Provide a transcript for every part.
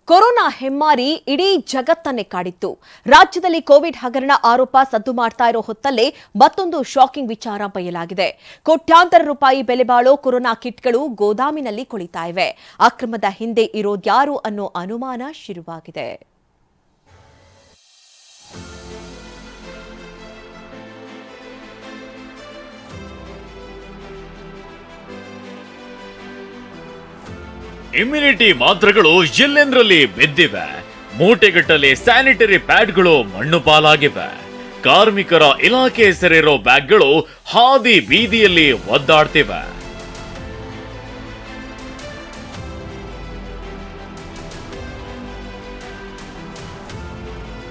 Corona ಹೆಮ್ಮಾರಿ ಇಡೀ ಜಗತ್ತನ್ನೇ ಕಾಡಿತ್ತು. ರಾಜ್ಯದಲ್ಲಿ ಕೋವಿಡ್ ಹಗರಣ ಆರೋಪ ಸದ್ದು ಮಾಡ್ತಾ ಇರೋ ಹೊತ್ತಲ್ಲೇ ಮತ್ತೊಂದು ಶಾಕಿಂಗ್ ವಿಚಾರ ಬಯಲಾಗಿದೆ. ಕೋಟ್ಯಾಂತರ ರೂಪಾಯಿ ಬೆಲೆ ಬಾಳೋ ಕೊರೋನಾ ಕಿಟ್ಗಳು ಗೋದಾಮಿನಲ್ಲಿ ಕುಳಿತಾ ಇವೆ. ಅಕ್ರಮದ ಹಿಂದೆ ಇರೋದ್ಯಾರು ಅನ್ನೋ ಅನುಮಾನ ಶುರುವಾಗಿದೆ. ಇಮ್ಯುನಿಟಿ ಮಾತ್ರೆಗಳು ಎಲ್ಲೆಂದರಲ್ಲಿ ಬಿದ್ದಿವೆ. ಮೂಟೆಗಟ್ಟಲೆ ಸ್ಯಾನಿಟರಿ ಪ್ಯಾಡ್ಗಳು ಮಣ್ಣು ಪಾಲಾಗಿವೆ. ಕಾರ್ಮಿಕರ ಇಲಾಖೆ ಹೆಸರಿರೋ ಬ್ಯಾಗ್ಗಳು ಹಾದಿ ಬೀದಿಯಲ್ಲಿ ಒದ್ದಾಡ್ತಿವೆ.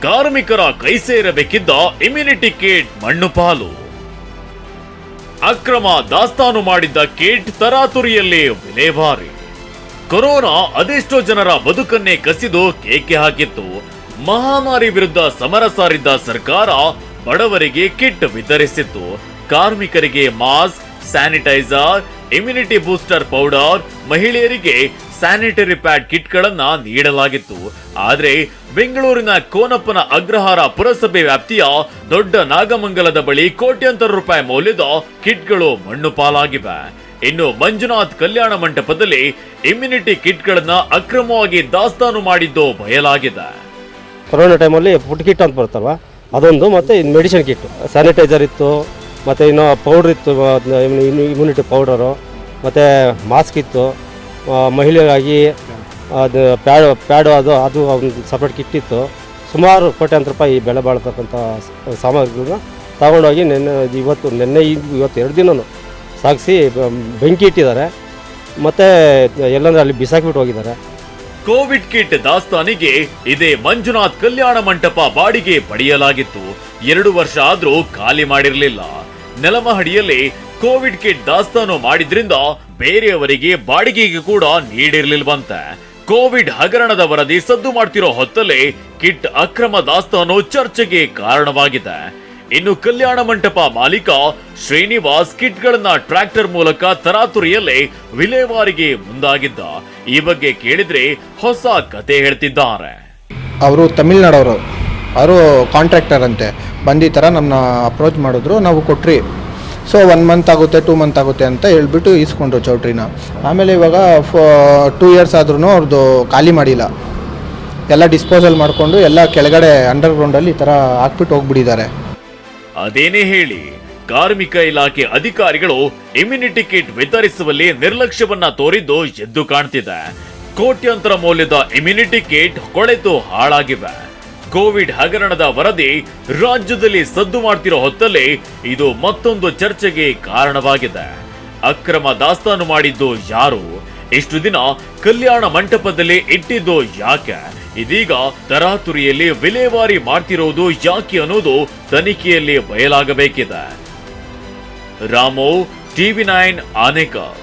ಕಾರ್ಮಿಕರ ಕೈ ಸೇರಬೇಕಿದ್ದ ಇಮ್ಯುನಿಟಿ ಕಿಟ್ ಮಣ್ಣು ಪಾಲು. ಅಕ್ರಮ ದಾಸ್ತಾನು ಮಾಡಿದ್ದ ಕಿಟ್ ತರಾತುರಿಯಲ್ಲಿ ವಿಲೇವಾರಿ. ಕೊರೋನಾ ಅದೆಷ್ಟೋ ಜನರ ಬದುಕನ್ನೇ ಕಸಿದು ಕೇಕೆ ಹಾಕಿತ್ತು. ಮಹಾಮಾರಿ ವಿರುದ್ಧ ಸಮರ ಸಾರಿದ್ದ ಸರ್ಕಾರ ಬಡವರಿಗೆ ಕಿಟ್ ವಿತರಿಸಿತ್ತು. ಕಾರ್ಮಿಕರಿಗೆ mask, sanitiser, immunity booster powder, ಮಹಿಳೆಯರಿಗೆ ಸ್ಯಾನಿಟರಿ ಪ್ಯಾಡ್ ಕಿಟ್ಗಳನ್ನ ನೀಡಲಾಗಿತ್ತು. ಆದ್ರೆ ಬೆಂಗಳೂರಿನ ಕೋನಪ್ಪನ ಅಗ್ರಹಾರ ಪುರಸಭೆ ವ್ಯಾಪ್ತಿಯ ದೊಡ್ಡ ನಾಗಮಂಗಲದ ಬಳಿ ಕೋಟ್ಯಾಂತರ ರೂಪಾಯಿ ಮೌಲ್ಯದ ಕಿಟ್ಗಳು ಮಣ್ಣು ಪಾಲಾಗಿವೆ. ಇನ್ನು ಮಂಜುನಾಥ್ ಕಲ್ಯಾಣ ಮಂಟಪದಲ್ಲಿ ಇಮ್ಯುನಿಟಿ ಕಿಟ್ಗಳನ್ನ ಅಕ್ರಮವಾಗಿ ದಾಸ್ತಾನು ಮಾಡಿದ್ದು ಬಯಲಾಗಿದೆ. ಕೊರೋನಾ ಟೈಮಲ್ಲಿ ಫುಡ್ ಕಿಟ್ ಅಂತ ಬರುತ್ತಲ್ವ, ಅದೊಂದು, ಮತ್ತು ಮೆಡಿಸಿನ್ ಕಿಟ್, ಸ್ಯಾನಿಟೈಸರ್ ಇತ್ತು, ಮತ್ತು ಇನ್ನು ಪೌಡ್ರ್ ಇತ್ತು, ಇಮ್ಯುನಿಟಿ ಪೌಡರು, ಮತ್ತು ಮಾಸ್ಕ್ ಇತ್ತು. ಮಹಿಳೆಯರಾಗಿ ಅದು ಪ್ಯಾಡು ಅದು ಒಂದು ಸಪ್ರೇಟ್ ಕಿಟ್ ಇತ್ತು. ಸುಮಾರು ಕೋಟ್ಯಾಂತರ ರೂಪಾಯಿ ಬೆಲೆ ಬಾಳ್ತಕ್ಕಂಥ ಸಾಮಗ್ರಿಗಳನ್ನ ತಗೊಂಡೋಗಿ ಇವತ್ತು 2 ದಿನವೂ ಸಾಗಿಸಿ ಬೆಂಕಿ ಇಟ್ಟಿದ್ದಾರೆ. ಮತ್ತೆ ಎಲ್ಲಂದ್ರೆ ಅಲ್ಲಿ ಬಿಸಾಕಿಬಿಟ್ಟು ಹೋಗಿದ್ದಾರೆ. ಕೋವಿಡ್ ಕಿಟ್ ದಾಸ್ತಾನಿಗೆ ಇದೇ ಮಂಜುನಾಥ್ ಕಲ್ಯಾಣ ಮಂಟಪ ಬಾಡಿಗೆ ಪಡೆಯಲಾಗಿತ್ತು. 2 ವರ್ಷ ಆದ್ರೂ ಖಾಲಿ ಮಾಡಿರಲಿಲ್ಲ. ನೆಲಮಹಡಿಯಲ್ಲಿ ಕೋವಿಡ್ ಕಿಟ್ ದಾಸ್ತಾನು ಮಾಡಿದ್ರಿಂದ ಬೇರೆಯವರಿಗೆ ಬಾಡಿಗೆಗೆ ಕೂಡ ನೀಡಿರ್ಲಿಲ್ವಂತೆ. ಕೋವಿಡ್ ಹಗರಣದ ವರದಿ ಸದ್ದು ಮಾಡ್ತಿರೋ ಹೊತ್ತಲ್ಲೇ ಕಿಟ್ ಅಕ್ರಮ ದಾಸ್ತಾನು ಚರ್ಚೆಗೆ ಕಾರಣವಾಗಿದೆ. ಇನ್ನು ಕಲ್ಯಾಣ ಮಂಟಪ ಮಾಲೀಕ ಶ್ರೀನಿವಾಸ್ ಕಿಟ್ಗಳನ್ನ ಟ್ರ್ಯಾಕ್ಟರ್ ಮೂಲಕ ತರಾತುರಿಯಲ್ಲೇ ವಿಲೇವಾರಿಗೆ ಮುಂದಾಗಿದ್ದ. ಈ ಬಗ್ಗೆ ಕೇಳಿದ್ರೆ ಹೊಸ ಕತೆ ಹೇಳ್ತಿದ್ದಾರೆ. ಅವರು ತಮಿಳ್ನಾಡವರು, ಅವರು ಕಾಂಟ್ರಾಕ್ಟರ್ ಅಂತೆ. ಬಂದು ಈ ಥರ ನಮ್ಮನ್ನ ಅಪ್ರೋಚ್ ಮಾಡಿದ್ರು, ನಾವು ಕೊಟ್ರಿ. ಸೊ 1 ಮಂತ್ ಆಗುತ್ತೆ, 2 ಮಂತ್ ಆಗುತ್ತೆ ಅಂತ ಹೇಳ್ಬಿಟ್ಟು ಇಸ್ಕೊಂಡ್ರು ಚೌಟ್ರಿನ. ಆಮೇಲೆ ಇವಾಗ 2 ಇಯರ್ಸ್ ಆದ್ರೂ ಅವ್ರದ್ದು ಖಾಲಿ ಮಾಡಿಲ್ಲ. ಎಲ್ಲ ಡಿಸ್ಪೋಸಲ್ ಮಾಡಿಕೊಂಡು ಎಲ್ಲ ಕೆಳಗಡೆ ಅಂಡರ್ಗ್ರೌಂಡಲ್ಲಿ ಈ ಥರ ಹಾಕ್ಬಿಟ್ಟು ಹೋಗ್ಬಿಟ್ಟಿದ್ದಾರೆ. ಅದೇನೇ ಹೇಳಿ, ಕಾರ್ಮಿಕ ಇಲಾಖೆ ಅಧಿಕಾರಿಗಳು ಇಮ್ಯುನಿಟಿ ಕಿಟ್ ವಿತರಿಸುವಲ್ಲಿ ನಿರ್ಲಕ್ಷ್ಯವನ್ನ ತೋರಿದ್ದು ಎದ್ದು ಕಾಣ್ತಿದೆ. ಕೋಟ್ಯಾಂತರ ಮೌಲ್ಯದ ಇಮ್ಯುನಿಟಿ ಕಿಟ್ ಕೊಳೆತು ಹಾಳಾಗಿವೆ. ಕೋವಿಡ್ ಹಗರಣದ ವರದಿ ರಾಜ್ಯದಲ್ಲಿ ಸದ್ದು ಮಾಡ್ತಿರೋ ಹೊತ್ತಲ್ಲೇ ಇದು ಮತ್ತೊಂದು ಚರ್ಚೆಗೆ ಕಾರಣವಾಗಿದೆ. ಅಕ್ರಮ ದಾಸ್ತಾನು ಮಾಡಿದ್ದು ಯಾರು? ಇಷ್ಟು ದಿನ ಕಲ್ಯಾಣ ಮಂಟಪದಲ್ಲಿ ಇಟ್ಟಿದ್ದು ಯಾಕೆ? ಇದೀಗ ತರಾತುರಿಯಲ್ಲಿ ವಿಲೇವಾರಿ ಮಾಡ್ತಿರೋದು ಯಾಕೆ ಅನ್ನೋದು ತನಿಖೆಯಲ್ಲಿ ಬಯಲಾಗಬೇಕಿದೆ. ರಾಮು, TV9 ಆನೇಕಲ್.